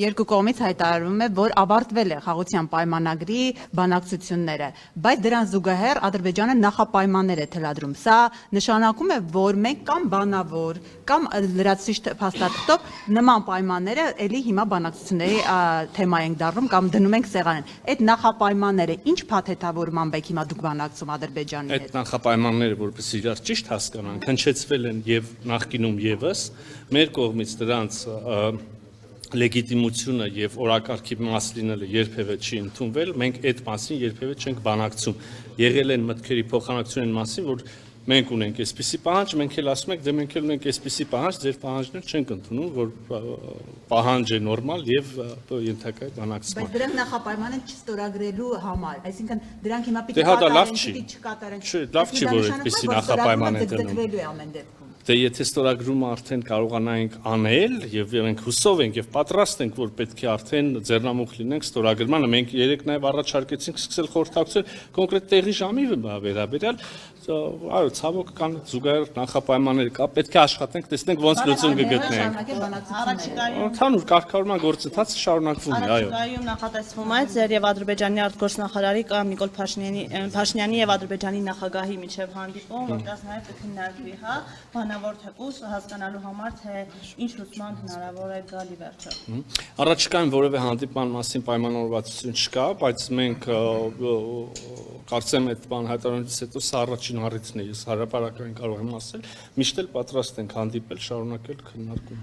Երկու կողմից հայտարարվում է, որ ավարտվել է խաղաղության պայմանագրի բանակցությունները, բայց դրան զուգահեռ Ադրբեջանը նախապայմաններ է թելադրում։ Սա նշանակում է, որ մենք կամ բանավոր, կամ լրացուցիչ փաստաթղթով նման պայմանները էլի հիմա բանակցությունների թեմա ենք դառնում կամ դնում ենք սեղանին։ Այդ նախապայմանները ինչ փաթեթավորմամբ եք հիմա դուք բանակցում Ադրբեջանի հետ։ Այդ նախապայմանները, որպես իրար ճիշտ հասկանանք, հնչեցվել են եւ նախկինում եւս մեր կողմից դրանց լեգիտիմությունը եւ օրակարգի մաս լինելը երբևէ չի ընդունվել, մենք այդ մասին երբևէ չենք բանակցում։ Եղել են մտքերի փոխանակցության մասին, որ մենք ունենք այսպիսի պահանջ, մենք էլ ասում ենք, դե մենք էլ ունենք այսպիսի պահանջ, ձեր պահանջն չենք ընդունում, որ պահանջ է նորմալ եւ ենթակա է բանակցման։ Բայց դրանք նախապայման են չստորագրելու համար, այսինքն դրանք հիմա պիտի կատարեն, չէ, լավ չի, որ այդպիսի նախապայման են դնում։ Դե եթե ստորագրումը արդեն կարողանանք անել եւ մենք հուսով ենք եւ պատրաստ ենք, որ պետք է արդեն ձեռնամուխ լինենք ստորագրմանը, մենք երեք նաեւ առաջարկեցինք սկսել խորհրդակցել կոնկրետ տեղի ժամի վերաբերյալ, այո, ցավոք կան զուգահեռ նախապայմաններ կա, պետք է աշխատենք, տեսնենք ոնց լուծում կգտնենք։ Ընդհանուր կարգավորման գործընթացը շարունակվում է, այո։ Առաջիկայում նախատեսվում է ձեր եւ Ադրբեջանի արտգործնախարարի կամ Նիկոլ Փաշինյանի եւ Ադրբեջանի նախագահի միջև հանդիպում, որտեղ նաեւ կքննարկվի, հա, բանավոր թեկուզ հասկանալու համար, թե ինչ լուծման հնարավոր է գալի վերջը։ Առաջիկայում որևէ հանդիպման մասին պայմանավորվածություն չկա, բայց մենք կարծեմ այդ բան հայտարարությունից հետո սա առաջին առիթն է, ես հարաբերական կարող եմ ասել, միշտ էլ պատրաստ ենք հանդիպել, շարունակել քննարկում։